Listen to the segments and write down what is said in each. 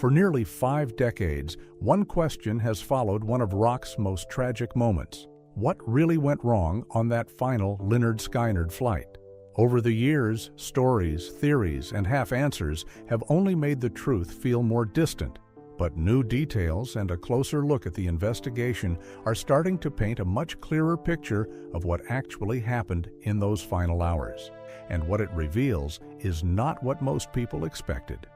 For nearly 5 decades, one question has followed one of rock's most tragic moments. What really went wrong on that final Lynyrd Skynyrd flight? Over the years, stories, theories, and half-answers have only made the truth feel more distant. But new details and a closer look at the investigation are starting to paint a much clearer picture of what actually happened in those final hours. And what it reveals is not what most people expected.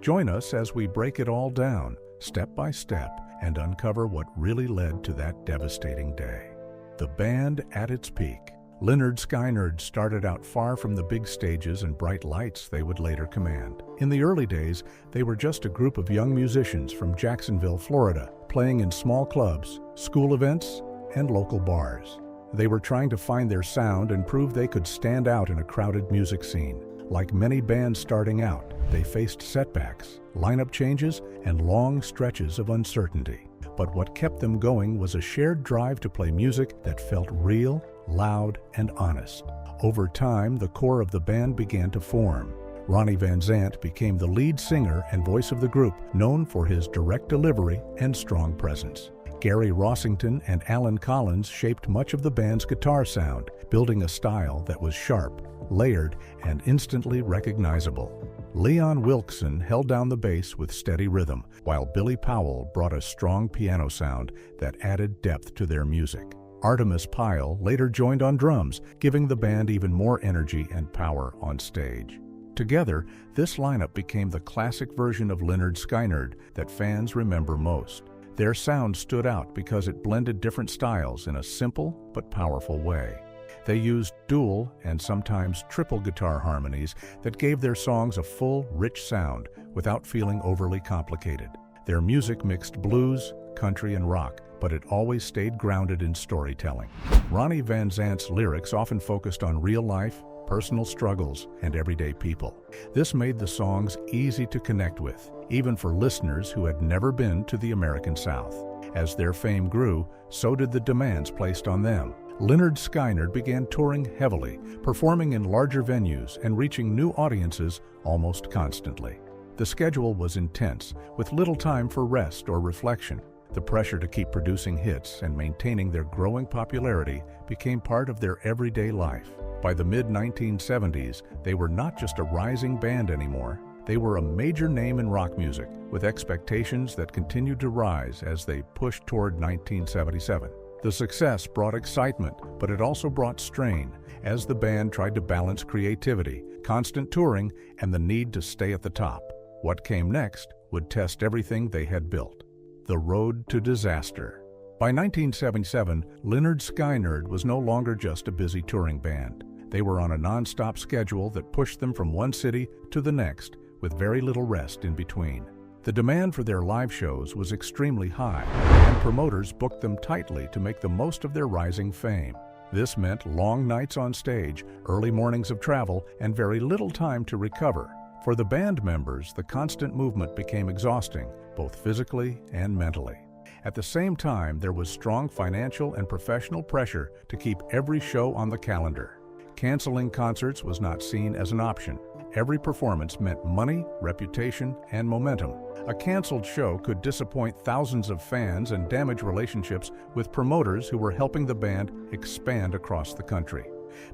Join us as we break it all down, step by step, and uncover what really led to that devastating day. The band at its peak. Lynyrd Skynyrd started out far from the big stages and bright lights they would later command. In the early days, they were just a group of young musicians from Jacksonville, Florida, playing in small clubs, school events, and local bars. They were trying to find their sound and prove they could stand out in a crowded music scene. Like many bands starting out, they faced setbacks, lineup changes, and long stretches of uncertainty. But what kept them going was a shared drive to play music that felt real, loud, and honest. Over time, the core of the band began to form. Ronnie Van Zant became the lead singer and voice of the group, known for his direct delivery and strong presence. Gary Rossington and Alan Collins shaped much of the band's guitar sound, building a style that was sharp, layered, and instantly recognizable. Leon Wilkeson held down the bass with steady rhythm, while Billy Powell brought a strong piano sound that added depth to their music. Artemis Pyle later joined on drums, giving the band even more energy and power on stage. Together, this lineup became the classic version of Lynyrd Skynyrd that fans remember most. Their sound stood out because it blended different styles in a simple but powerful way. They used dual and sometimes triple guitar harmonies that gave their songs a full, rich sound without feeling overly complicated. Their music mixed blues, country, and rock, but it always stayed grounded in storytelling. Ronnie Van Zant's lyrics often focused on real life, personal struggles, and everyday people. This made the songs easy to connect with, even for listeners who had never been to the American South. As their fame grew, so did the demands placed on them. Lynyrd Skynyrd began touring heavily, performing in larger venues and reaching new audiences almost constantly. The schedule was intense, with little time for rest or reflection. The pressure to keep producing hits and maintaining their growing popularity became part of their everyday life. By the mid-1970s, they were not just a rising band anymore. They were a major name in rock music, with expectations that continued to rise as they pushed toward 1977. The success brought excitement, but it also brought strain, as the band tried to balance creativity, constant touring, and the need to stay at the top. What came next would test everything they had built. The road to disaster. By 1977, Lynyrd Skynyrd was no longer just a busy touring band. They were on a non-stop schedule that pushed them from one city to the next, with very little rest in between. The demand for their live shows was extremely high, and promoters booked them tightly to make the most of their rising fame. This meant long nights on stage, early mornings of travel, and very little time to recover. For the band members, the constant movement became exhausting, both physically and mentally. At the same time, there was strong financial and professional pressure to keep every show on the calendar. Canceling concerts was not seen as an option. Every performance meant money, reputation, and momentum. A canceled show could disappoint thousands of fans and damage relationships with promoters who were helping the band expand across the country.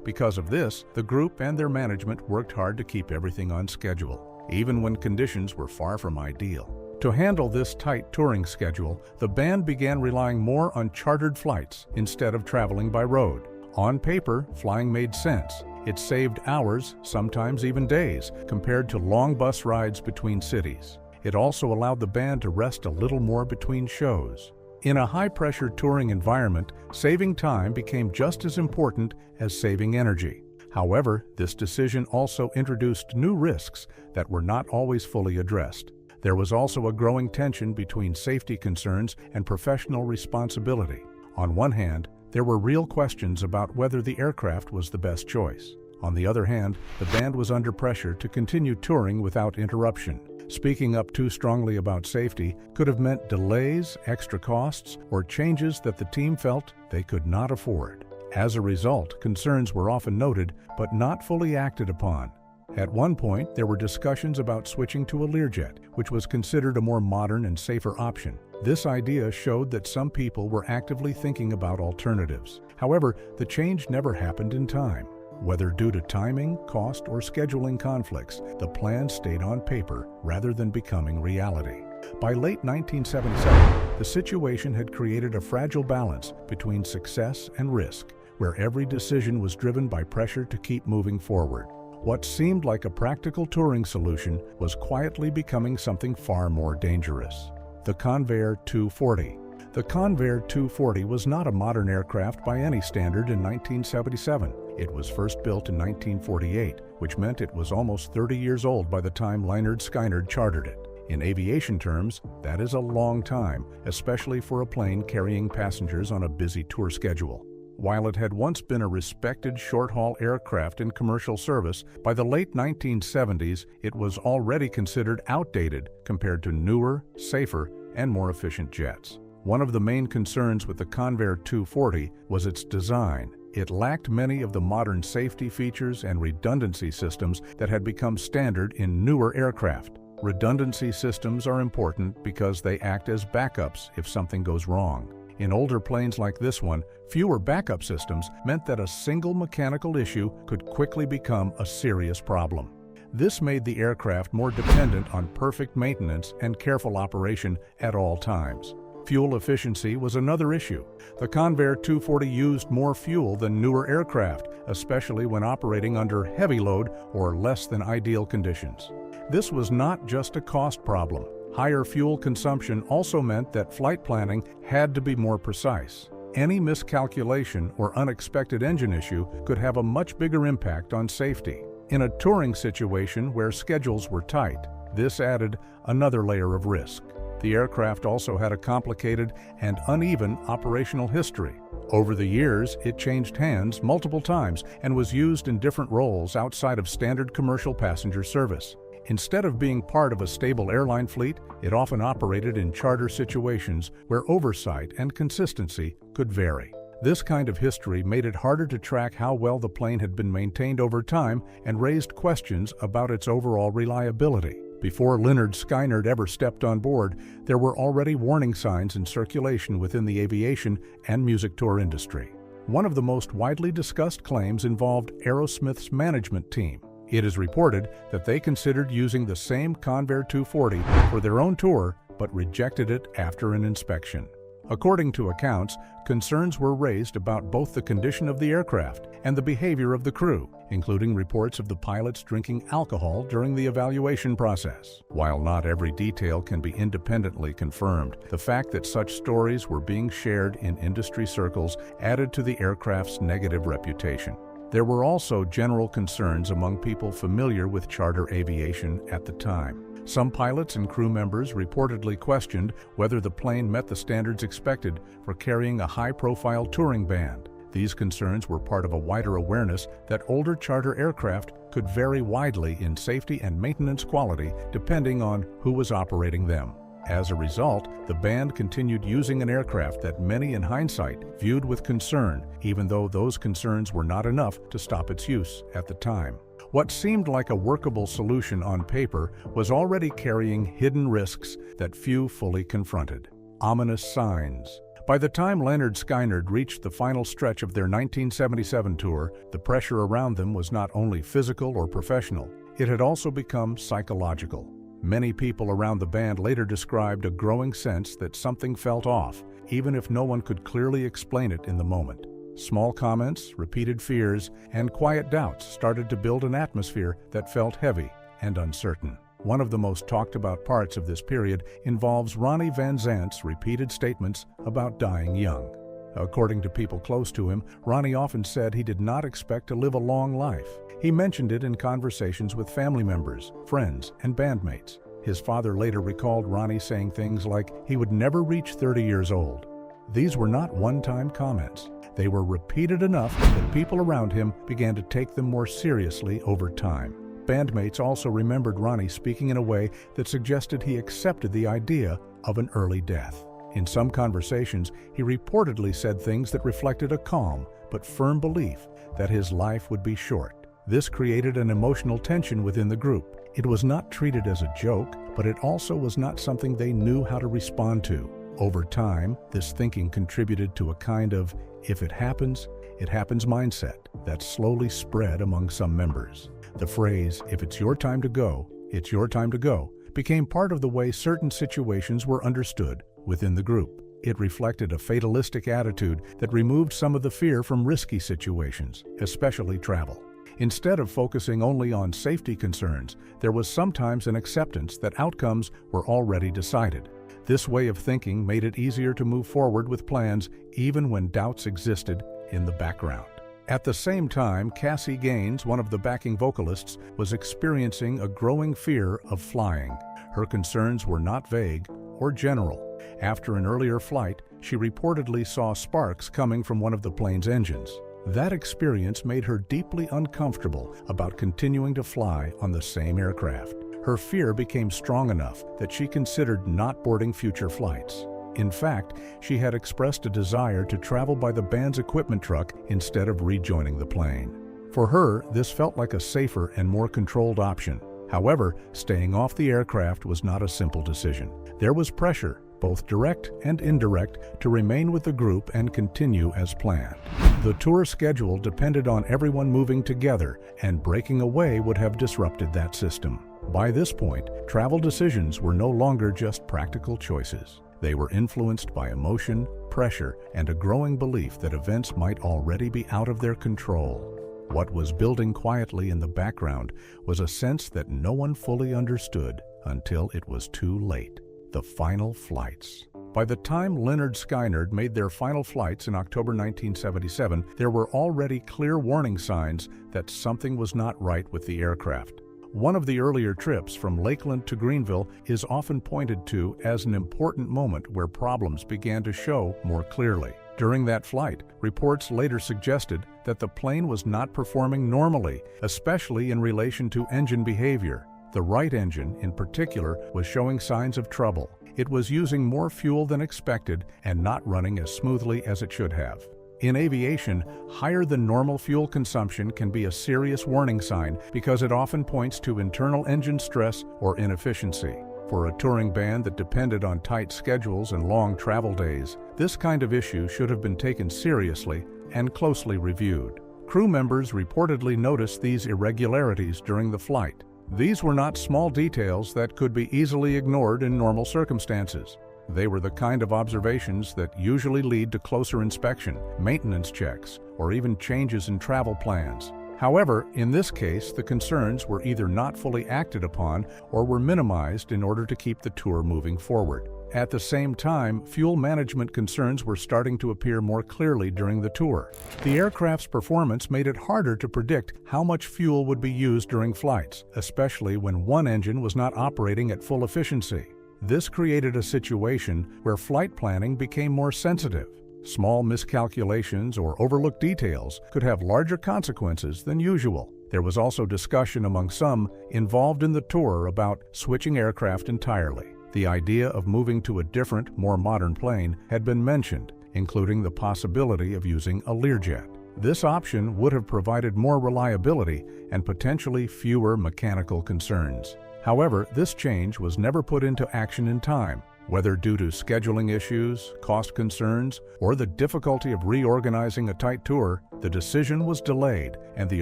Because of this, the group and their management worked hard to keep everything on schedule, even when conditions were far from ideal. To handle this tight touring schedule, the band began relying more on chartered flights instead of traveling by road. On paper, flying made sense. It saved hours, sometimes even days, compared to long bus rides between cities. It also allowed the band to rest a little more between shows. In a high-pressure touring environment, saving time became just as important as saving energy. However, this decision also introduced new risks that were not always fully addressed. There was also a growing tension between safety concerns and professional responsibility. On one hand, there were real questions about whether the aircraft was the best choice. On the other hand, the band was under pressure to continue touring without interruption. Speaking up too strongly about safety could have meant delays, extra costs, or changes that the team felt they could not afford. As a result, concerns were often noted but not fully acted upon. At one point, there were discussions about switching to a Learjet, which was considered a more modern and safer option. This idea showed that some people were actively thinking about alternatives. However, the change never happened in time. Whether due to timing, cost, or scheduling conflicts, the plan stayed on paper rather than becoming reality. By late 1977, the situation had created a fragile balance between success and risk, where every decision was driven by pressure to keep moving forward. What seemed like a practical touring solution was quietly becoming something far more dangerous. The Convair 240. The Convair 240 was not a modern aircraft by any standard in 1977. It was first built in 1948, which meant it was almost 30 years old by the time Lynyrd Skynyrd chartered it. In aviation terms, that is a long time, especially for a plane carrying passengers on a busy tour schedule. While it had once been a respected short-haul aircraft in commercial service, by the late 1970s it was already considered outdated compared to newer, safer, and more efficient jets. One of the main concerns with the Convair 240 was its design. It lacked many of the modern safety features and redundancy systems that had become standard in newer aircraft. Redundancy systems are important because they act as backups if something goes wrong. In older planes like this one, fewer backup systems meant that a single mechanical issue could quickly become a serious problem. This made the aircraft more dependent on perfect maintenance and careful operation at all times. Fuel efficiency was another issue. The Convair 240 used more fuel than newer aircraft, especially when operating under heavy load or less than ideal conditions. This was not just a cost problem. Higher fuel consumption also meant that flight planning had to be more precise. Any miscalculation or unexpected engine issue could have a much bigger impact on safety. In a touring situation where schedules were tight, this added another layer of risk. The aircraft also had a complicated and uneven operational history. Over the years, it changed hands multiple times and was used in different roles outside of standard commercial passenger service. Instead of being part of a stable airline fleet, it often operated in charter situations where oversight and consistency could vary. This kind of history made it harder to track how well the plane had been maintained over time and raised questions about its overall reliability. Before Lynyrd Skynyrd ever stepped on board, there were already warning signs in circulation within the aviation and music tour industry. One of the most widely discussed claims involved Aerosmith's management team. It is reported that they considered using the same Convair 240 for their own tour, but rejected it after an inspection. According to accounts, concerns were raised about both the condition of the aircraft and the behavior of the crew, including reports of the pilots drinking alcohol during the evaluation process. While not every detail can be independently confirmed, the fact that such stories were being shared in industry circles added to the aircraft's negative reputation. There were also general concerns among people familiar with charter aviation at the time. Some pilots and crew members reportedly questioned whether the plane met the standards expected for carrying a high-profile touring band. These concerns were part of a wider awareness that older charter aircraft could vary widely in safety and maintenance quality depending on who was operating them. As a result, the band continued using an aircraft that many in hindsight viewed with concern, even though those concerns were not enough to stop its use at the time. What seemed like a workable solution on paper was already carrying hidden risks that few fully confronted. Ominous signs. By the time Lynyrd Skynyrd reached the final stretch of their 1977 tour, the pressure around them was not only physical or professional, it had also become psychological. Many people around the band later described a growing sense that something felt off, even if no one could clearly explain it in the moment. Small comments, repeated fears, and quiet doubts started to build an atmosphere that felt heavy and uncertain. One of the most talked about parts of this period involves Ronnie Van Zant's repeated statements about dying young. According to people close to him, Ronnie often said he did not expect to live a long life. He mentioned it in conversations with family members, friends, and bandmates. His father later recalled Ronnie saying things like he would never reach 30 years old. These were not one-time comments. They were repeated enough that people around him began to take them more seriously over time. Bandmates also remembered Ronnie speaking in a way that suggested he accepted the idea of an early death. In some conversations, he reportedly said things that reflected a calm but firm belief that his life would be short. This created an emotional tension within the group. It was not treated as a joke, but it also was not something they knew how to respond to. Over time, this thinking contributed to a kind of "if it happens mindset that slowly spread among some members. The phrase, "if it's your time to go, it's your time to go," became part of the way certain situations were understood within the group. It reflected a fatalistic attitude that removed some of the fear from risky situations, especially travel. Instead of focusing only on safety concerns, there was sometimes an acceptance that outcomes were already decided. This way of thinking made it easier to move forward with plans even when doubts existed in the background. At the same time, Cassie Gaines, one of the backing vocalists, was experiencing a growing fear of flying. Her concerns were not vague or general. After an earlier flight, she reportedly saw sparks coming from one of the plane's engines. That experience made her deeply uncomfortable about continuing to fly on the same aircraft. Her fear became strong enough that she considered not boarding future flights. In fact, she had expressed a desire to travel by the band's equipment truck instead of rejoining the plane. For her, this felt like a safer and more controlled option. However, staying off the aircraft was not a simple decision. There was pressure, both direct and indirect, to remain with the group and continue as planned. The tour schedule depended on everyone moving together, and breaking away would have disrupted that system. By this point, travel decisions were no longer just practical choices. They were influenced by emotion, pressure, and a growing belief that events might already be out of their control. What was building quietly in the background was a sense that no one fully understood until it was too late. The final flights. By the time Lynyrd Skynyrd made their final flights in October 1977, there were already clear warning signs that something was not right with the aircraft. One of the earlier trips from Lakeland to Greenville is often pointed to as an important moment where problems began to show more clearly. During that flight, reports later suggested that the plane was not performing normally, especially in relation to engine behavior. The right engine, in particular, was showing signs of trouble. It was using more fuel than expected and not running as smoothly as it should have. In aviation, higher than normal fuel consumption can be a serious warning sign because it often points to internal engine stress or inefficiency. For a touring band that depended on tight schedules and long travel days, this kind of issue should have been taken seriously and closely reviewed. Crew members reportedly noticed these irregularities during the flight. These were not small details that could be easily ignored in normal circumstances. They were the kind of observations that usually lead to closer inspection, maintenance checks, or even changes in travel plans. However, in this case, the concerns were either not fully acted upon or were minimized in order to keep the tour moving forward. At the same time, fuel management concerns were starting to appear more clearly during the tour. The aircraft's performance made it harder to predict how much fuel would be used during flights, especially when one engine was not operating at full efficiency. This created a situation where flight planning became more sensitive. Small miscalculations or overlooked details could have larger consequences than usual. There was also discussion among some involved in the tour about switching aircraft entirely. The idea of moving to a different, more modern plane had been mentioned, including the possibility of using a Learjet. This option would have provided more reliability and potentially fewer mechanical concerns. However, this change was never put into action in time. Whether due to scheduling issues, cost concerns, or the difficulty of reorganizing a tight tour, the decision was delayed and the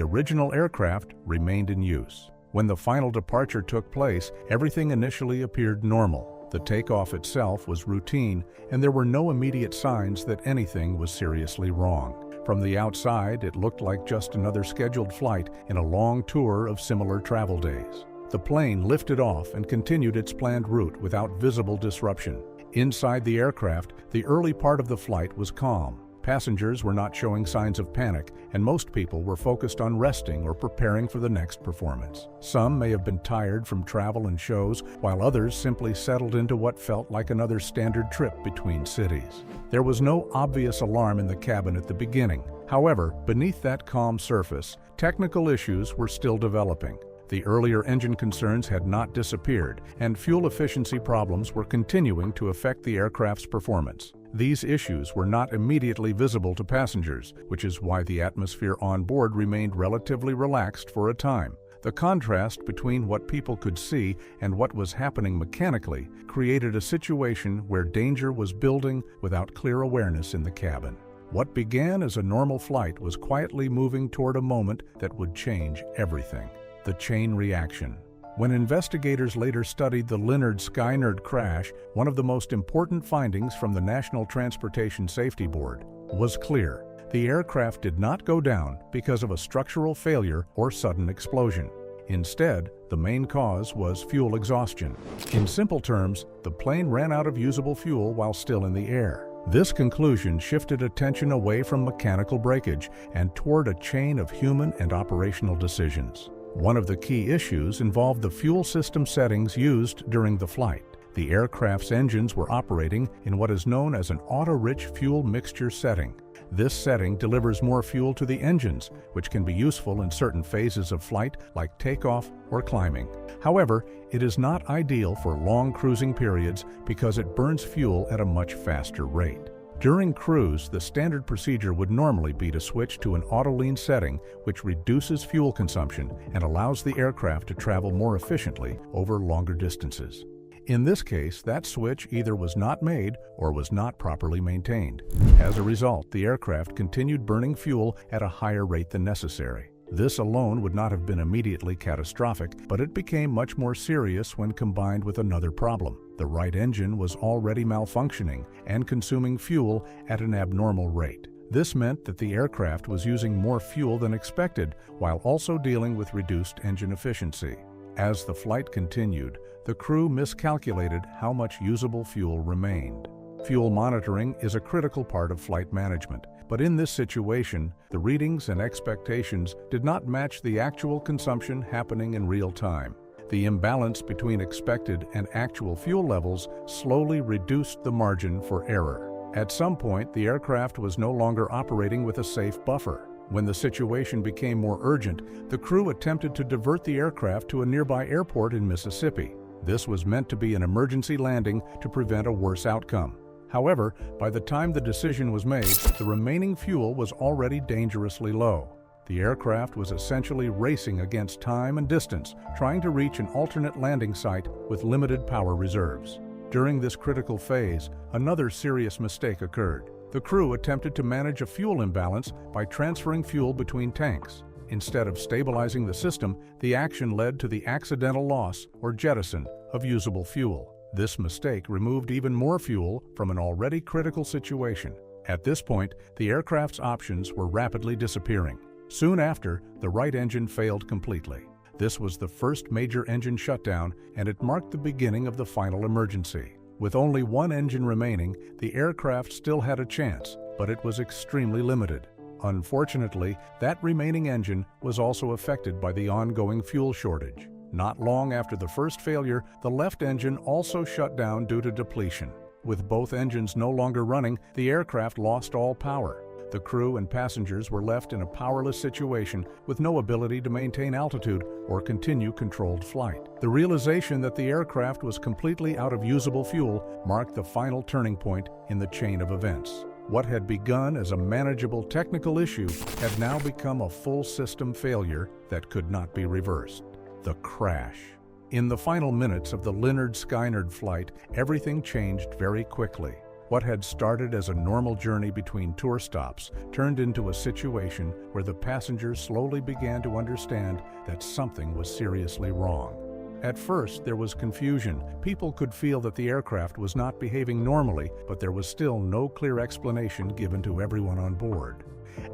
original aircraft remained in use. When the final departure took place, everything initially appeared normal. The takeoff itself was routine, and there were no immediate signs that anything was seriously wrong. From the outside, it looked like just another scheduled flight in a long tour of similar travel days. The plane lifted off and continued its planned route without visible disruption. Inside the aircraft, the early part of the flight was calm. Passengers were not showing signs of panic, and most people were focused on resting or preparing for the next performance. Some may have been tired from travel and shows, while others simply settled into what felt like another standard trip between cities. There was no obvious alarm in the cabin at the beginning. However, beneath that calm surface, technical issues were still developing. The earlier engine concerns had not disappeared, and fuel efficiency problems were continuing to affect the aircraft's performance. These issues were not immediately visible to passengers, which is why the atmosphere on board remained relatively relaxed for a time. The contrast between what people could see and what was happening mechanically created a situation where danger was building without clear awareness in the cabin. What began as a normal flight was quietly moving toward a moment that would change everything: the chain reaction. When investigators later studied the Lynyrd Skynyrd crash, one of the most important findings from the National Transportation Safety Board was clear. The aircraft did not go down because of a structural failure or sudden explosion. Instead, the main cause was fuel exhaustion. In simple terms, the plane ran out of usable fuel while still in the air. This conclusion shifted attention away from mechanical breakage and toward a chain of human and operational decisions. One of the key issues involved the fuel system settings used during the flight. The aircraft's engines were operating in what is known as an auto-rich fuel mixture setting. This setting delivers more fuel to the engines, which can be useful in certain phases of flight like takeoff or climbing. However, it is not ideal for long cruising periods because it burns fuel at a much faster rate. During cruise, the standard procedure would normally be to switch to an auto-lean setting, which reduces fuel consumption and allows the aircraft to travel more efficiently over longer distances. In this case, that switch either was not made or was not properly maintained. As a result, the aircraft continued burning fuel at a higher rate than necessary. This alone would not have been immediately catastrophic, but it became much more serious when combined with another problem. The right engine was already malfunctioning and consuming fuel at an abnormal rate. This meant that the aircraft was using more fuel than expected, while also dealing with reduced engine efficiency. As the flight continued, the crew miscalculated how much usable fuel remained. Fuel monitoring is a critical part of flight management, but in this situation, the readings and expectations did not match the actual consumption happening in real time. The imbalance between expected and actual fuel levels slowly reduced the margin for error. At some point, the aircraft was no longer operating with a safe buffer. When the situation became more urgent, the crew attempted to divert the aircraft to a nearby airport in Mississippi. This was meant to be an emergency landing to prevent a worse outcome. However, by the time the decision was made, the remaining fuel was already dangerously low. The aircraft was essentially racing against time and distance, trying to reach an alternate landing site with limited power reserves. During this critical phase, another serious mistake occurred. The crew attempted to manage a fuel imbalance by transferring fuel between tanks. Instead of stabilizing the system, the action led to the accidental loss or jettison of usable fuel. This mistake removed even more fuel from an already critical situation. At this point, the aircraft's options were rapidly disappearing. Soon after, the right engine failed completely. This was the first major engine shutdown, and it marked the beginning of the final emergency. With only one engine remaining, the aircraft still had a chance, but it was extremely limited. Unfortunately, that remaining engine was also affected by the ongoing fuel shortage. Not long after the first failure, the left engine also shut down due to depletion. With both engines no longer running, the aircraft lost all power. The crew and passengers were left in a powerless situation with no ability to maintain altitude or continue controlled flight. The realization that the aircraft was completely out of usable fuel marked the final turning point in the chain of events. What had begun as a manageable technical issue had now become a full system failure that could not be reversed. The crash. In the final minutes of the Lynyrd Skynyrd flight, everything changed very quickly. What had started as a normal journey between tour stops turned into a situation where the passengers slowly began to understand that something was seriously wrong. At first, there was confusion. People could feel that the aircraft was not behaving normally, but there was still no clear explanation given to everyone on board.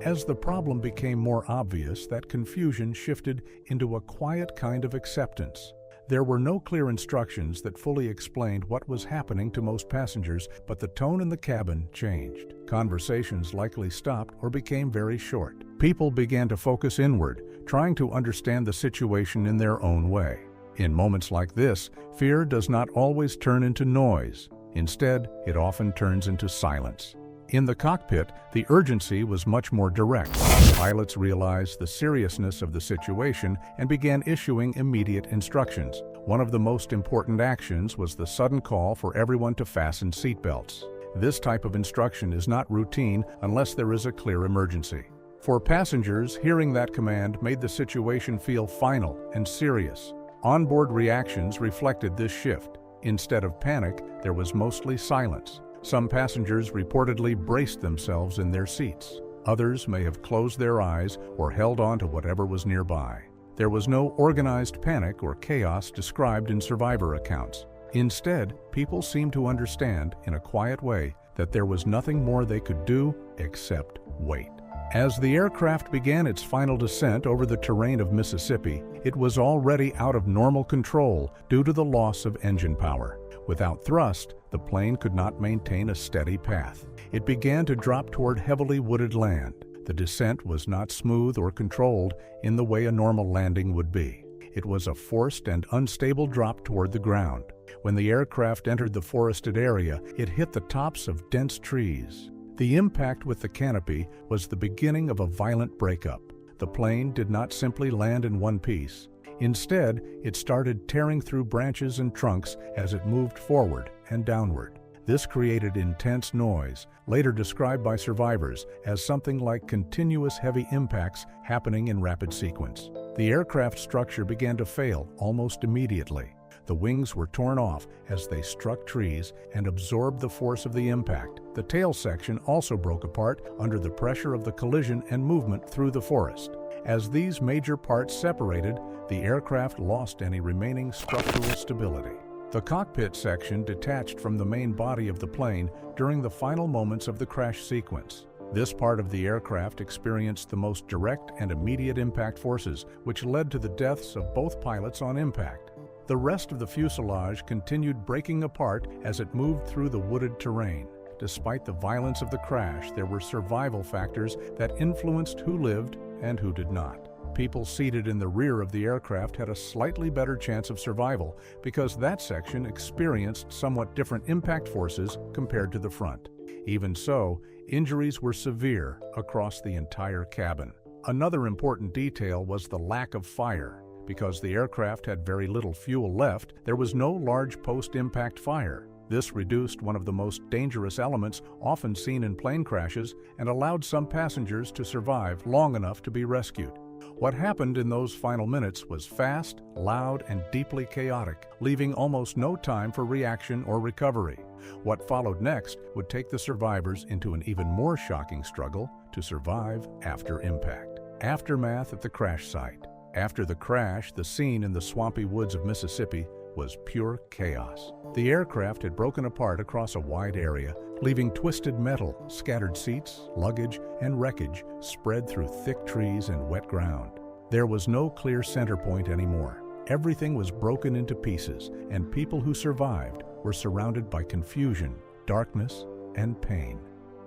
As the problem became more obvious, that confusion shifted into a quiet kind of acceptance. There were no clear instructions that fully explained what was happening to most passengers, but the tone in the cabin changed. Conversations likely stopped or became very short. People began to focus inward, trying to understand the situation in their own way. In moments like this, fear does not always turn into noise. Instead, it often turns into silence. In the cockpit, the urgency was much more direct. Pilots realized the seriousness of the situation and began issuing immediate instructions. One of the most important actions was the sudden call for everyone to fasten seatbelts. This type of instruction is not routine unless there is a clear emergency. For passengers, hearing that command made the situation feel final and serious. Onboard reactions reflected this shift. Instead of panic, there was mostly silence. Some passengers reportedly braced themselves in their seats. Others may have closed their eyes or held on to whatever was nearby. There was no organized panic or chaos described in survivor accounts. Instead, people seemed to understand, in a quiet way, that there was nothing more they could do except wait. As the aircraft began its final descent over the terrain of Mississippi, it was already out of normal control due to the loss of engine power. Without thrust, the plane could not maintain a steady path. It began to drop toward heavily wooded land. The descent was not smooth or controlled in the way a normal landing would be. It was a forced and unstable drop toward the ground. When the aircraft entered the forested area, it hit the tops of dense trees. The impact with the canopy was the beginning of a violent breakup. The plane did not simply land in one piece. Instead, it started tearing through branches and trunks as it moved forward and downward. This created intense noise, later described by survivors as something like continuous heavy impacts happening in rapid sequence. The aircraft structure began to fail almost immediately. The wings were torn off as they struck trees and absorbed the force of the impact. The tail section also broke apart under the pressure of the collision and movement through the forest. As these major parts separated, the aircraft lost any remaining structural stability. The cockpit section detached from the main body of the plane during the final moments of the crash sequence. This part of the aircraft experienced the most direct and immediate impact forces, which led to the deaths of both pilots on impact. The rest of the fuselage continued breaking apart as it moved through the wooded terrain. Despite the violence of the crash, there were survival factors that influenced who lived and who did not. People seated in the rear of the aircraft had a slightly better chance of survival because that section experienced somewhat different impact forces compared to the front. Even so, injuries were severe across the entire cabin. Another important detail was the lack of fire. Because the aircraft had very little fuel left, there was no large post-impact fire. This reduced one of the most dangerous elements often seen in plane crashes and allowed some passengers to survive long enough to be rescued. What happened in those final minutes was fast, loud, and deeply chaotic, leaving almost no time for reaction or recovery. What followed next would take the survivors into an even more shocking struggle to survive after impact. Aftermath at the crash site. After the crash, the scene in the swampy woods of Mississippi was pure chaos. The aircraft had broken apart across a wide area, leaving twisted metal, scattered seats, luggage, and wreckage spread through thick trees and wet ground. There was no clear center point anymore. Everything was broken into pieces, and people who survived were surrounded by confusion, darkness, and pain.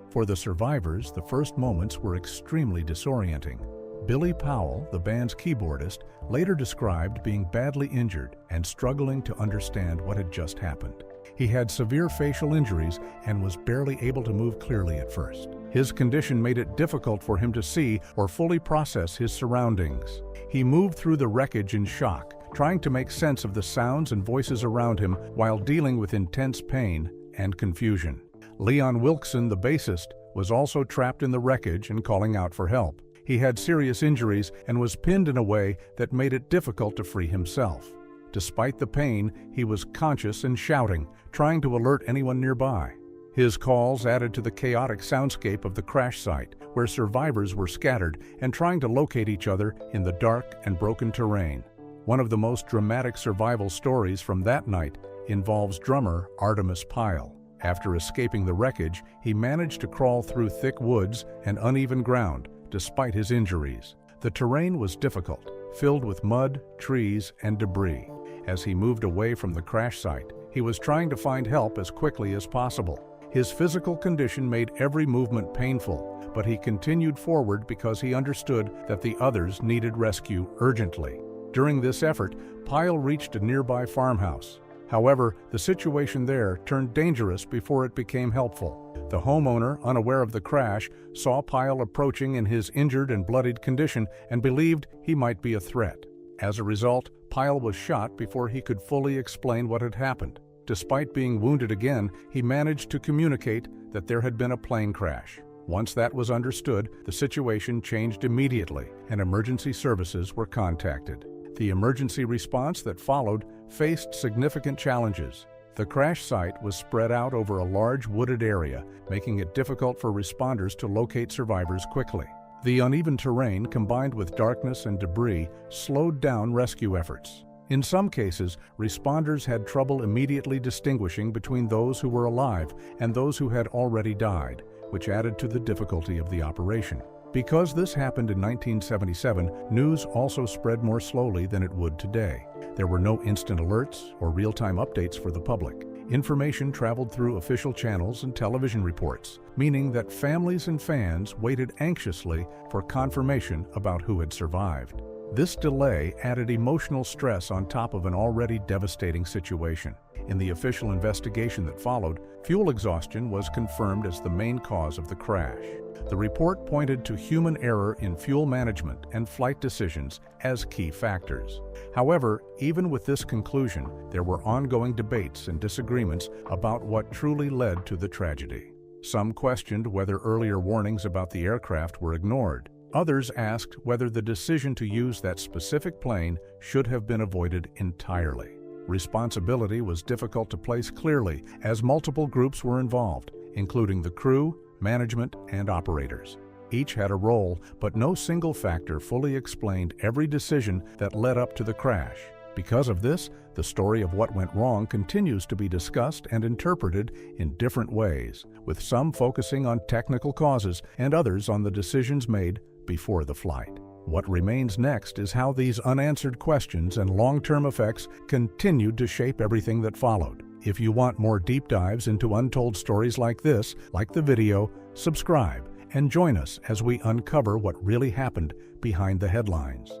For the survivors, the first moments were extremely disorienting. Billy Powell, the band's keyboardist, later described being badly injured and struggling to understand what had just happened. He had severe facial injuries and was barely able to move clearly at first. His condition made it difficult for him to see or fully process his surroundings. He moved through the wreckage in shock, trying to make sense of the sounds and voices around him while dealing with intense pain and confusion. Leon Wilkson, the bassist, was also trapped in the wreckage and calling out for help. He had serious injuries and was pinned in a way that made it difficult to free himself. Despite the pain, he was conscious and shouting, trying to alert anyone nearby. His calls added to the chaotic soundscape of the crash site, where survivors were scattered and trying to locate each other in the dark and broken terrain. One of the most dramatic survival stories from that night involves drummer Artemis Pyle. After escaping the wreckage, he managed to crawl through thick woods and uneven ground, despite his injuries. The terrain was difficult, filled with mud, trees, and debris. As he moved away from the crash site, he was trying to find help as quickly as possible. His physical condition made every movement painful, but he continued forward because he understood that the others needed rescue urgently. During this effort, Pyle reached a nearby farmhouse. However, the situation there turned dangerous before it became helpful. The homeowner, unaware of the crash, saw Pyle approaching in his injured and bloodied condition and believed he might be a threat. As a result, Pyle was shot before he could fully explain what had happened. Despite being wounded again, he managed to communicate that there had been a plane crash. Once that was understood, the situation changed immediately and emergency services were contacted. The emergency response that followed faced significant challenges. The crash site was spread out over a large wooded area, making it difficult for responders to locate survivors quickly. The uneven terrain, combined with darkness and debris, slowed down rescue efforts. In some cases, responders had trouble immediately distinguishing between those who were alive and those who had already died, which added to the difficulty of the operation. Because this happened in 1977, news also spread more slowly than it would today. There were no instant alerts or real-time updates for the public. Information traveled through official channels and television reports, meaning that families and fans waited anxiously for confirmation about who had survived. This delay added emotional stress on top of an already devastating situation. In the official investigation that followed, fuel exhaustion was confirmed as the main cause of the crash. The report pointed to human error in fuel management and flight decisions as key factors. However, even with this conclusion, there were ongoing debates and disagreements about what truly led to the tragedy. Some questioned whether earlier warnings about the aircraft were ignored. Others asked whether the decision to use that specific plane should have been avoided entirely. Responsibility was difficult to place clearly as multiple groups were involved, including the crew, management, and operators. Each had a role, but no single factor fully explained every decision that led up to the crash. Because of this, the story of what went wrong continues to be discussed and interpreted in different ways, with some focusing on technical causes and others on the decisions made before the flight. What remains next is how these unanswered questions and long-term effects continued to shape everything that followed. If you want more deep dives into untold stories like this, like the video, subscribe and join us as we uncover what really happened behind the headlines.